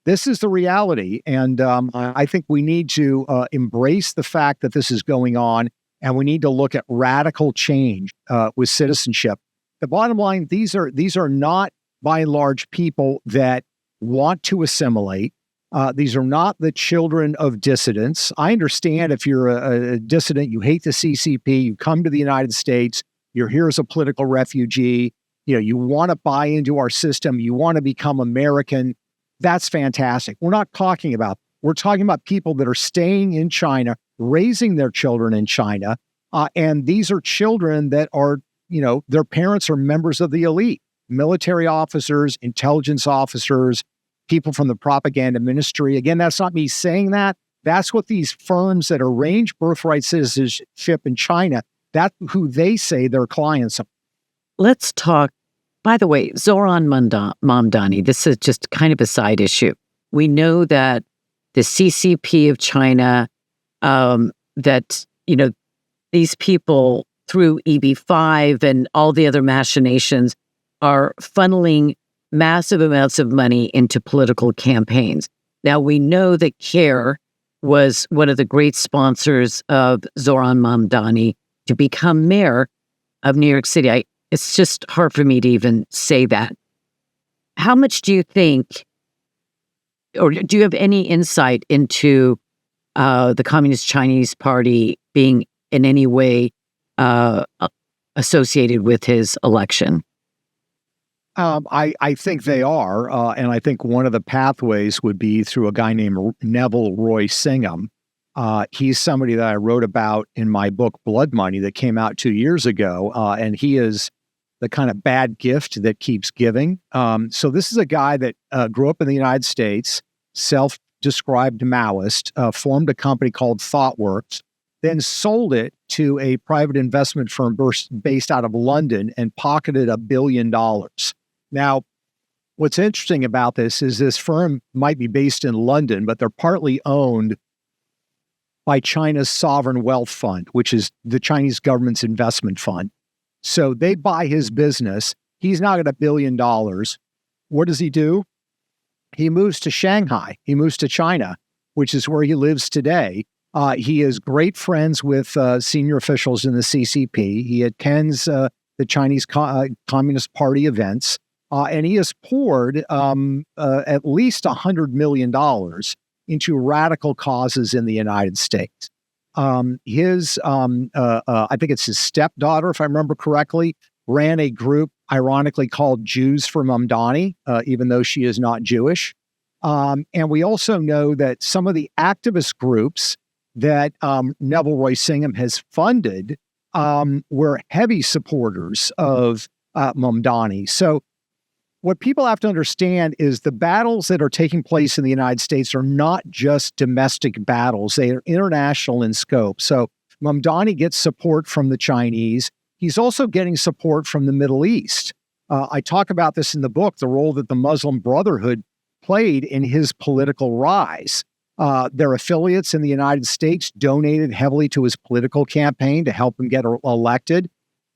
This is the reality. And I think we need to embrace the fact that this is going on, and we need to look at radical change with citizenship. The bottom line, these are not, by and large, people that want to assimilate. These are not the children of dissidents. I understand if you're a dissident, you hate the CCP, you come to the United States, you're here as a political refugee, you want to buy into our system, you want to become American. That's fantastic. We're talking about people that are staying in China, raising their children in China. And these are children that are, their parents are members of the elite, military officers, intelligence officers, people from the propaganda ministry. Again, that's not me saying that. That's what these firms that arrange birthright citizenship in China, that's who they say their clients are. Let's talk. By the way, Zoran Mamdani, this is just kind of a side issue. We know that the CCP of China, that, these people through EB5 and all the other machinations are funneling massive amounts of money into political campaigns. Now, we know that CARE was one of the great sponsors of Zoran Mamdani to become mayor of New York City. It's just hard for me to even say that. How much do you think, or do you have any insight into the Communist Chinese Party being in any way associated with his election? I think they are, and I think one of the pathways would be through a guy named Neville Roy Singham. He's somebody that I wrote about in my book, BloodMoney, that came out 2 years ago, and he is the kind of bad gift that keeps giving. So this is a guy that grew up in the United States, self-described Maoist, formed a company called ThoughtWorks, then sold it to a private investment firm based out of London and pocketed $1 billion. Now, what's interesting about this is this firm might be based in London, but they're partly owned by China's sovereign wealth fund, which is the Chinese government's investment fund. So they buy his business. He's now got $1 billion. What does he do? He moves to Shanghai. He moves to China, which is where he lives today. He is great friends with senior officials in the CCP. He attends the Chinese Communist Party events, and he has poured at least $100 million into radical causes in the United States. I think it's his stepdaughter, if I remember correctly, ran a group ironically called Jews for Mamdani, even though she is not Jewish. And we also know that some of the activist groups that Neville Roy Singham has funded were heavy supporters of Mamdani. So what people have to understand is the battles that are taking place in the United States are not just domestic battles. They are international in scope. So Mamdani gets support from the Chinese. He's also getting support from the Middle East. I talk about this in the book, the role that the Muslim Brotherhood played in his political rise. Their affiliates in the United States donated heavily to his political campaign to help him get elected.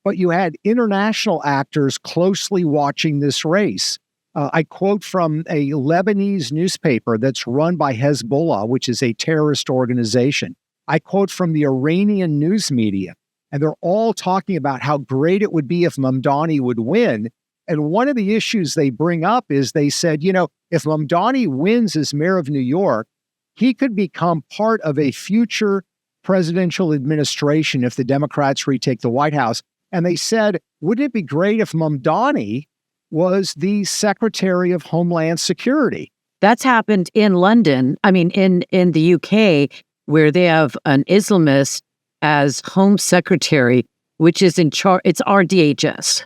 but you had international actors closely watching this race. I quote from a Lebanese newspaper that's run by Hezbollah, which is a terrorist organization. I quote from the Iranian news media, and they're all talking about how great it would be if Mamdani would win. And one of the issues they bring up is they said, if Mamdani wins as mayor of New York, he could become part of a future presidential administration if the Democrats retake the White House. And they said, wouldn't it be great if Mamdani was the Secretary of Homeland Security? That's happened in London. I mean, in the UK, where they have an Islamist as Home Secretary, which is in charge. It's RDHS.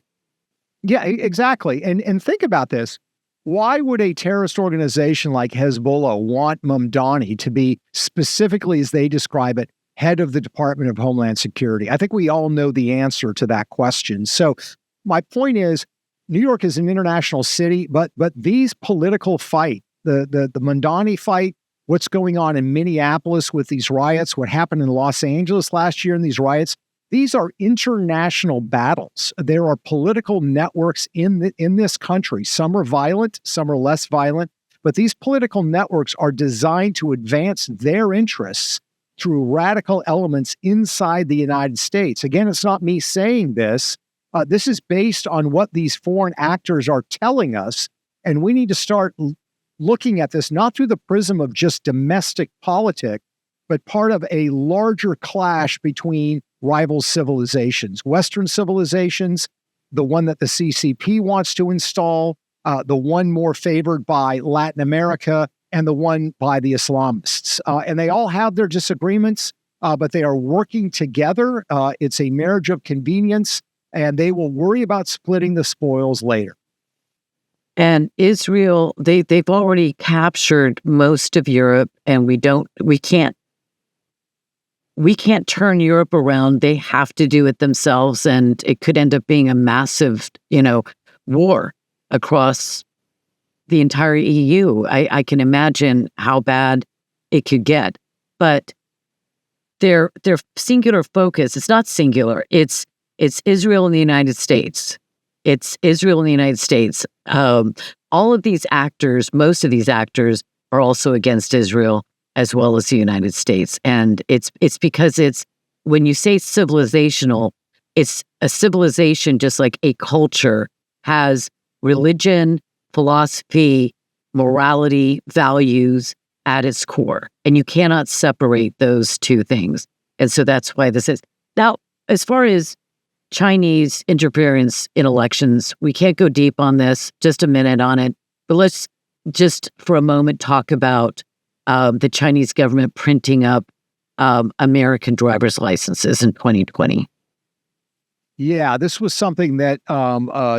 Yeah, exactly. And think about this. Why would a terrorist organization like Hezbollah want Mamdani to be, specifically as they describe it, head of the Department of Homeland Security? I think we all know the answer to that question. So my point is, New York is an international city, but these political fight, the Mamdani fight, what's going on in Minneapolis with these riots, what happened in Los Angeles last year in these riots, these are international battles. There are political networks in this country. Some are violent, some are less violent, but these political networks are designed to advance their interests through radical elements inside the United States. Again, it's not me saying this. This is based on what these foreign actors are telling us, and we need to start looking at this not through the prism of just domestic politics, but part of a larger clash between rival civilizations, Western civilizations, the one that the CCP wants to install, the one more favored by Latin America, and the one by the Islamists. And they all have their disagreements, but they are working together. It's a marriage of convenience, and they will worry about splitting the spoils later. And Israel, they've already captured most of Europe, and we can't turn Europe around. They have to do it themselves, and it could end up being a massive, war across the entire EU. I can imagine how bad it could get. But their singular focus, it's not singular. It's Israel and the United States. It's Israel and the United States. All of these actors, most of these actors, are also against Israel as well as the United States. And it's because when you say civilizational, it's a civilization just like a culture has religion, philosophy, morality, values at its core. And you cannot separate those two things. And so that's why this is. Now, as far as Chinese interference in elections, we can't go deep on this, just a minute on it. But let's just for a moment talk about the Chinese government printing up American driver's licenses in 2020. Yeah, this was something that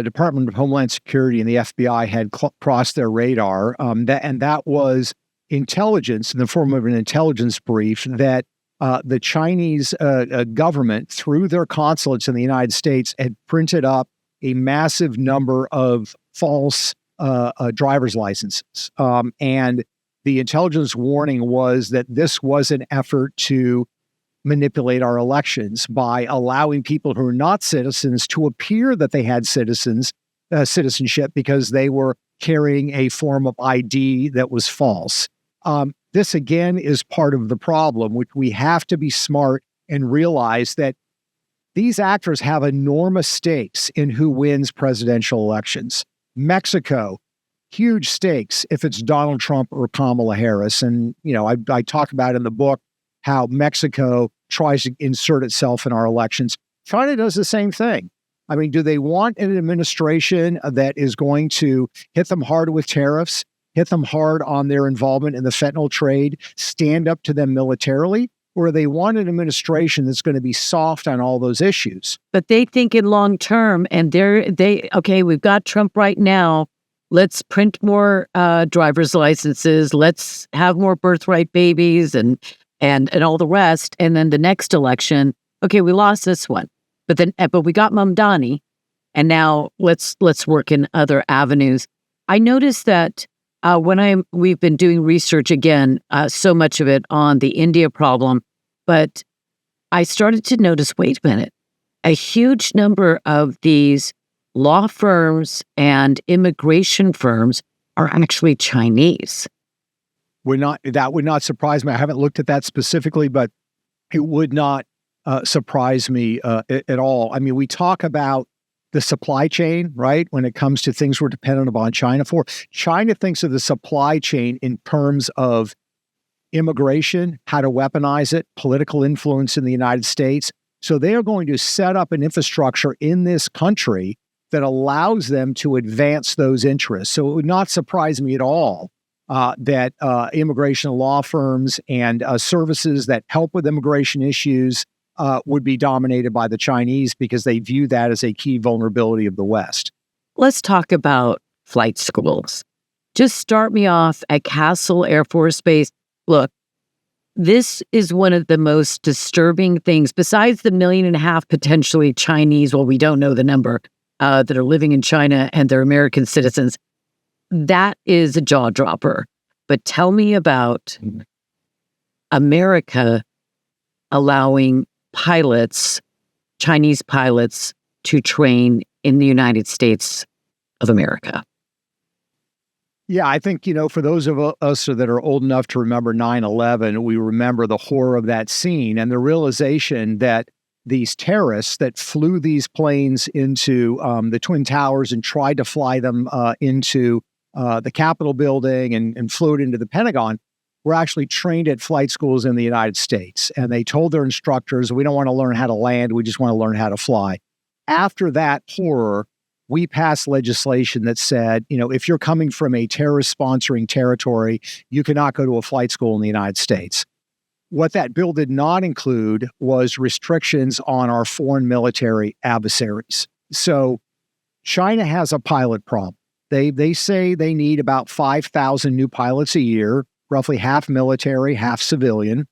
Department of Homeland Security and the FBI had crossed their radar. That was intelligence in the form of an intelligence brief that the Chinese government, through their consulates in the United States, had printed up a massive number of false driver's licenses. And the intelligence warning was that this was an effort to manipulate our elections by allowing people who are not citizens to appear that they had citizenship because they were carrying a form of ID that was false. This, again, is part of the problem, which we have to be smart and realize that these actors have enormous stakes in who wins presidential elections. Mexico, huge stakes if it's Donald Trump or Kamala Harris. And, I talk about in the book how Mexico tries to insert itself in our elections. China does the same thing. I mean, do they want an administration that is going to hit them hard with tariffs, hit them hard on their involvement in the fentanyl trade, stand up to them militarily? Or they want an administration that's going to be soft on all those issues? But they think in long term, and okay, we've got Trump right now. Let's print more driver's licenses. Let's have more birthright babies and all the rest. And then the next election, okay, we lost this one, but we got Mamdani, and now let's work in other avenues. I noticed that we've been doing research again, so much of it on the India problem, but I started to notice, wait a minute, a huge number of these law firms and immigration firms are actually Chinese. That would not surprise me. I haven't looked at that specifically, but it would not surprise me at all. I mean, we talk about the supply chain, right? When it comes to things we're dependent upon China for. China thinks of the supply chain in terms of immigration, how to weaponize it, political influence in the United States. So they are going to set up an infrastructure in this country that allows them to advance those interests. So it would not surprise me at all that immigration law firms and services that help with immigration issues would be dominated by the Chinese because they view that as a key vulnerability of the West. Let's talk about flight schools. Just start me off at Castle Air Force Base. Look, this is one of the most disturbing things, besides the 1.5 million potentially Chinese, well, we don't know the number, that are living in China and they're American citizens. That is a jaw dropper. But tell me about America allowing pilots, Chinese pilots, to train in the United States of America. Yeah, I think, for those of us that are old enough to remember 9/11, we remember the horror of that scene and the realization that these terrorists that flew these planes into the Twin Towers and tried to fly them into the Capitol building and flew it into the Pentagon were actually trained at flight schools in the United States. And they told their instructors, we don't want to learn how to land, we just want to learn how to fly. After that horror, we passed legislation that said, if you're coming from a terrorist sponsoring territory, you cannot go to a flight school in the United States. What that bill did not include was restrictions on our foreign military adversaries. So China has a pilot problem. They say they need about 5,000 new pilots a year, roughly half military, half civilian.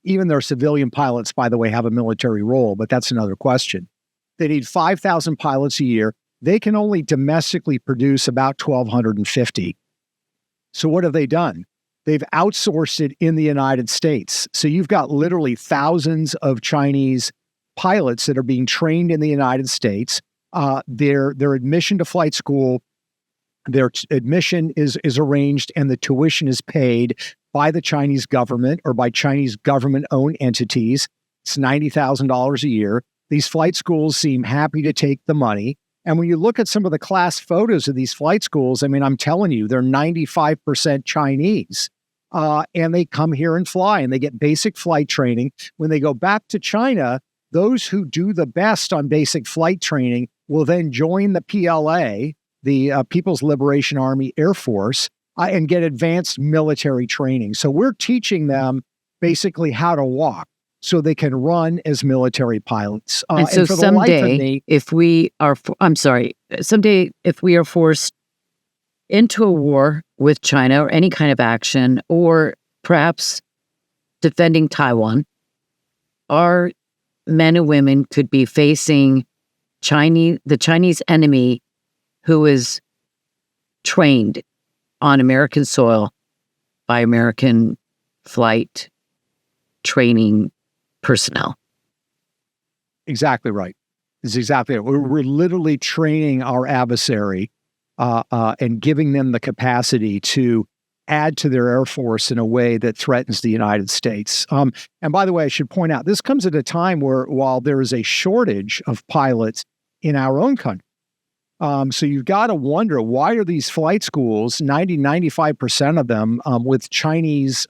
Even their civilian pilots, by the way, have a military role, but that's another question. They need 5,000 pilots a year. They can only domestically produce about 1,250. So what have they done? They've outsourced it in the United States. So you've got literally thousands of Chinese pilots that are being trained in the United States. Their admission to flight school, their admission is arranged and the tuition is paid by the Chinese government or by Chinese government-owned entities. It's $90,000 a year. These flight schools seem happy to take the money. And when you look at some of the class photos of these flight schools, I mean, I'm telling you, they're 95% Chinese. And they come here and fly and they get basic flight training. When they go back to China, those who do the best on basic flight training will then join the PLA, the People's Liberation Army Air Force, and get advanced military training. So we're teaching them basically how to walk so they can run as military pilots. And so someday, if we are forced into a war with China or any kind of action, or perhaps defending Taiwan, our men and women could be facing the Chinese enemy who is trained on American soil by American flight training personnel. Exactly right. It's exactly right. We're literally training our adversary and giving them the capacity to add to their Air Force in a way that threatens the United States. And by the way, I should point out, this comes at a time where while there is a shortage of pilots in our own country, so you've got to wonder, why are these flight schools, 95% of them with Chinese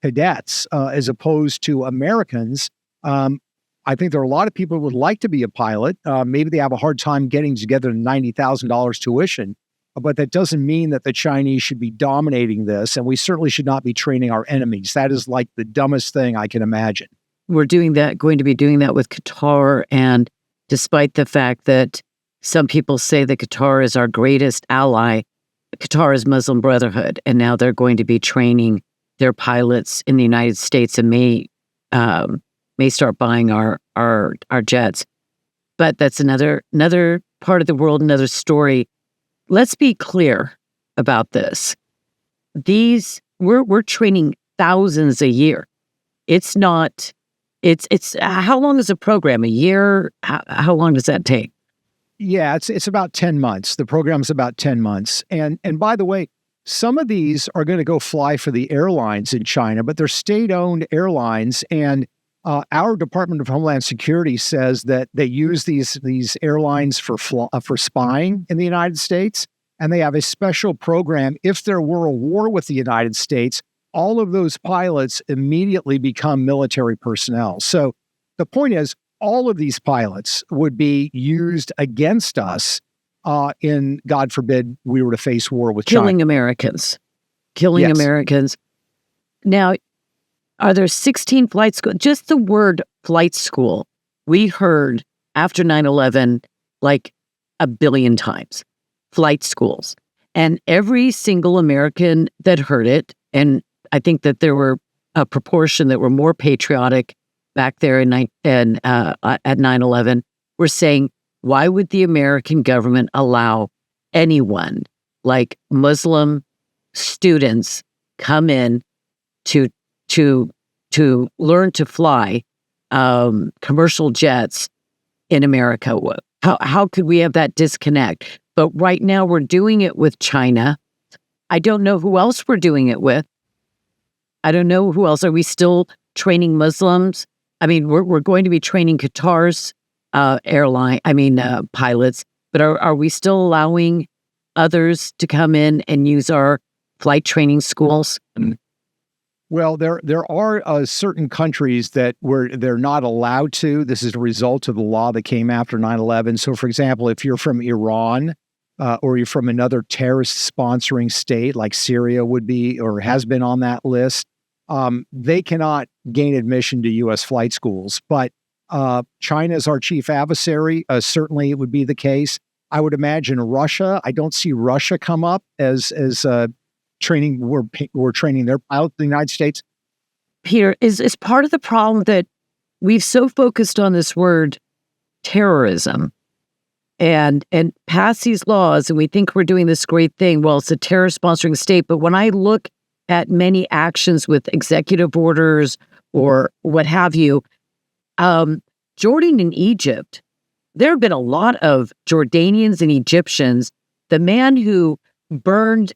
cadets as opposed to Americans? I think there are a lot of people who would like to be a pilot. Maybe they have a hard time getting together $90,000 tuition, but that doesn't mean that the Chinese should be dominating this, and we certainly should not be training our enemies. That is like the dumbest thing I can imagine. We're going to be doing that with Qatar, and despite the fact that some people say that Qatar is our greatest ally, Qatar is Muslim Brotherhood, and now they're going to be training their pilots in the United States and may start buying our jets. But that's another part of the world, another story. Let's be clear about this. We're training thousands a year. It's not It's how long is a program? A year? How long does that take? Yeah, it's about 10 months. The program's about 10 months. And by the way, some of these are going to go fly for the airlines in China, but they're state-owned airlines. And our Department of Homeland Security says that they use these airlines for spying in the United States, and they have a special program. If there were a war with the United States, all of those pilots immediately become military personnel. So the point is, all of these pilots would be used against us in, God forbid, we were to face war with Killing China. Killing Yes. Americans. Now, are there 16 flight schools? Just the word flight school, we heard after 9/11 like a billion times. Flight schools. And every single American that heard it, and I think that there were a proportion that were more patriotic back there at 9/11, were saying, why would the American government allow anyone like Muslim students come in to learn to fly commercial jets in America? How could we have that disconnect? But right now we're doing it with China. I don't know who else we're doing it with. I don't know who else. Are we still training Muslims? I mean, we're going to be training Qatar's pilots, but are we still allowing others to come in and use our flight training schools? Well, there are certain countries that they're not allowed to. This is a result of the law that came after 9/11. So, for example, if you're from Iran or you're from another terrorist sponsoring state like Syria would be or has been on that list, they cannot gain admission to U.S. flight schools. But China is our chief adversary. Certainly, it would be the case. I would imagine Russia. I don't see Russia come up as training. We're training their pilots in the United States. Peter, is part of the problem that we've so focused on this word terrorism and pass these laws, and we think we're doing this great thing. Well, it's a terror sponsoring state, but when I look at many actions with executive orders or what have you, Jordan and Egypt, there have been a lot of Jordanians and Egyptians. The man who burned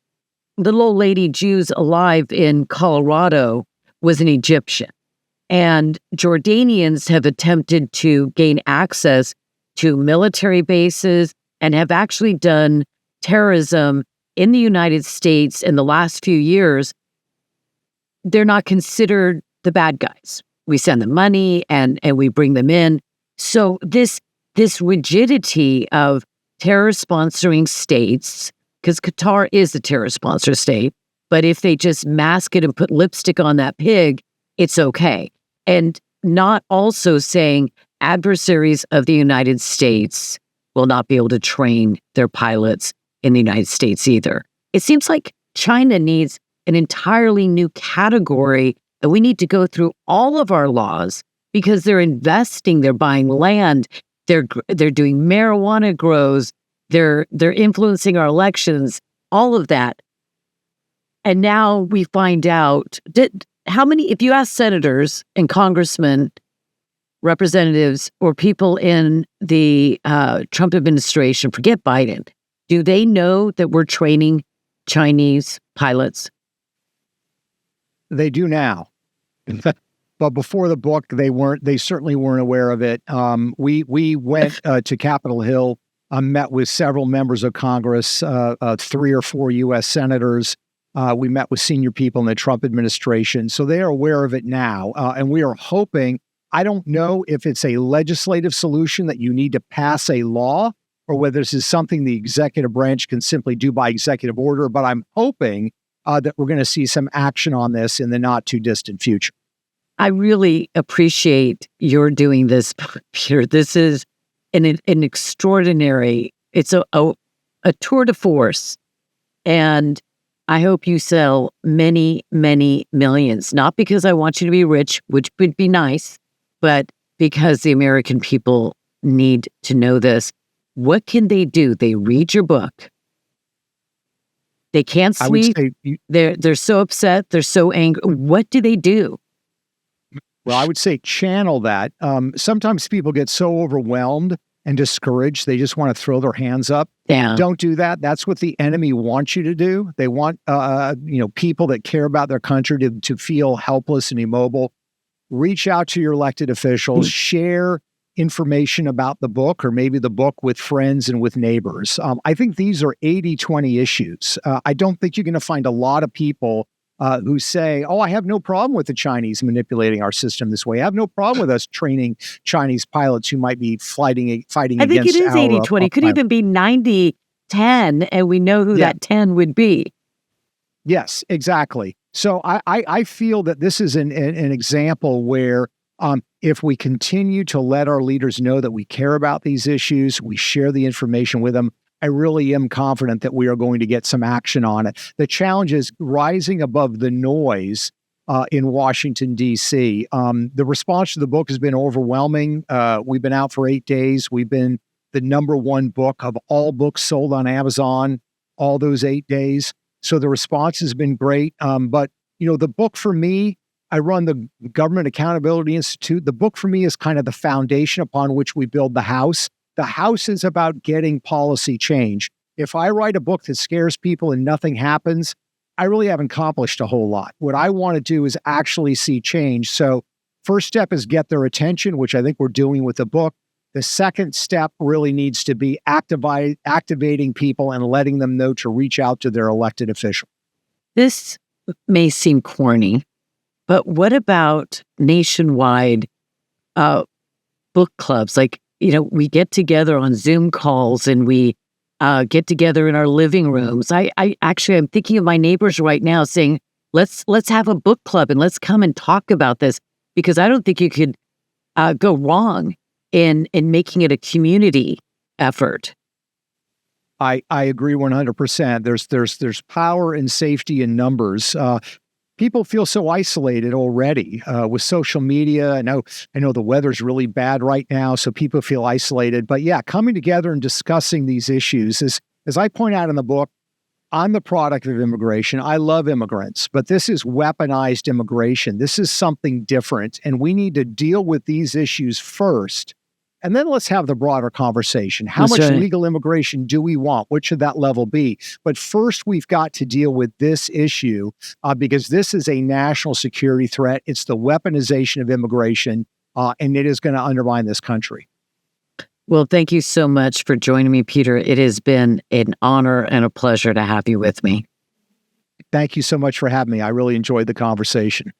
little old lady Jews alive in Colorado was an Egyptian. And Jordanians have attempted to gain access to military bases and have actually done terrorism in the United States in the last few years. They're not considered the bad guys. We send them money and we bring them in. So this rigidity of terror sponsoring states, because Qatar is a terror sponsor state, but if they just mask it and put lipstick on that pig, it's okay. And not also saying adversaries of the United States will not be able to train their pilots in the United States either. It seems like China needs an entirely new category, and we need to go through all of our laws because they're investing, they're buying land, they're doing marijuana grows, they're influencing our elections, all of that. And now we find out how many, if you ask senators and congressmen, representatives, or people in the Trump administration, forget Biden, do they know that we're training Chinese pilots? They do now. But before the book, they certainly weren't aware of it. We went to Capitol Hill, met with several members of Congress, 3 or 4 U.S. senators. We met with senior people in the Trump administration. So they are aware of it now. And we are hoping, I don't know if it's a legislative solution that you need to pass a law or whether this is something the executive branch can simply do by executive order, but I'm hoping that we're going to see some action on this in the not too distant future. I really appreciate your doing this, Peter. This is an extraordinary, it's a tour de force. And I hope you sell many, many millions, not because I want you to be rich, which would be nice, but because the American people need to know this. What can they do? They read your book. They can't sleep. They're so upset. They're so angry. What do they do? Well, I would say channel that. Sometimes people get so overwhelmed and discouraged, they just want to throw their hands up. Yeah. Don't do that. That's what the enemy wants you to do. They want, people that care about their country to feel helpless and immobile. Reach out to your elected officials, share information about the book or maybe the book with friends and with neighbors. I think these are 80-20 issues. I don't think you're going to find a lot of people who say, I have no problem with the Chinese manipulating our system this way. I have no problem with us training Chinese pilots who might be fighting against our I think it is 80-20. It could even be 90-10, and we know who that 10 would be. Yes, exactly. So I feel that this is an example where if we continue to let our leaders know that we care about these issues, we share the information with them, I really am confident that we are going to get some action on it. The challenge is rising above the noise in Washington, D.C. The response to the book has been overwhelming. We've been out for 8 days. We've been the #1 book of all books sold on Amazon all those 8 days. So the response has been great. But, the book for me, I run the Government Accountability Institute. The book for me is kind of the foundation upon which we build the house. The house is about getting policy change. If I write a book that scares people and nothing happens, I really haven't accomplished a whole lot. What I want to do is actually see change. So first step is get their attention, which I think we're doing with the book. The second step really needs to be activating people and letting them know to reach out to their elected official. This may seem corny, but what about nationwide book clubs? Like, we get together on Zoom calls and we get together in our living rooms. I'm thinking of my neighbors right now saying, let's have a book club and let's come and talk about this, because I don't think you could go wrong in making it a community effort. I agree 100%. There's power and safety in numbers. People feel so isolated already with social media. I know the weather's really bad right now, so people feel isolated. But yeah, coming together and discussing these issues as I point out in the book, I'm the product of immigration. I love immigrants, but this is weaponized immigration. This is something different, and we need to deal with these issues first. And then let's have the broader conversation. How much legal immigration do we want? What should that level be? But first, we've got to deal with this issue because this is a national security threat. It's the weaponization of immigration, and it is going to undermine this country. Well, thank you so much for joining me, Peter. It has been an honor and a pleasure to have you with me. Thank you so much for having me. I really enjoyed the conversation.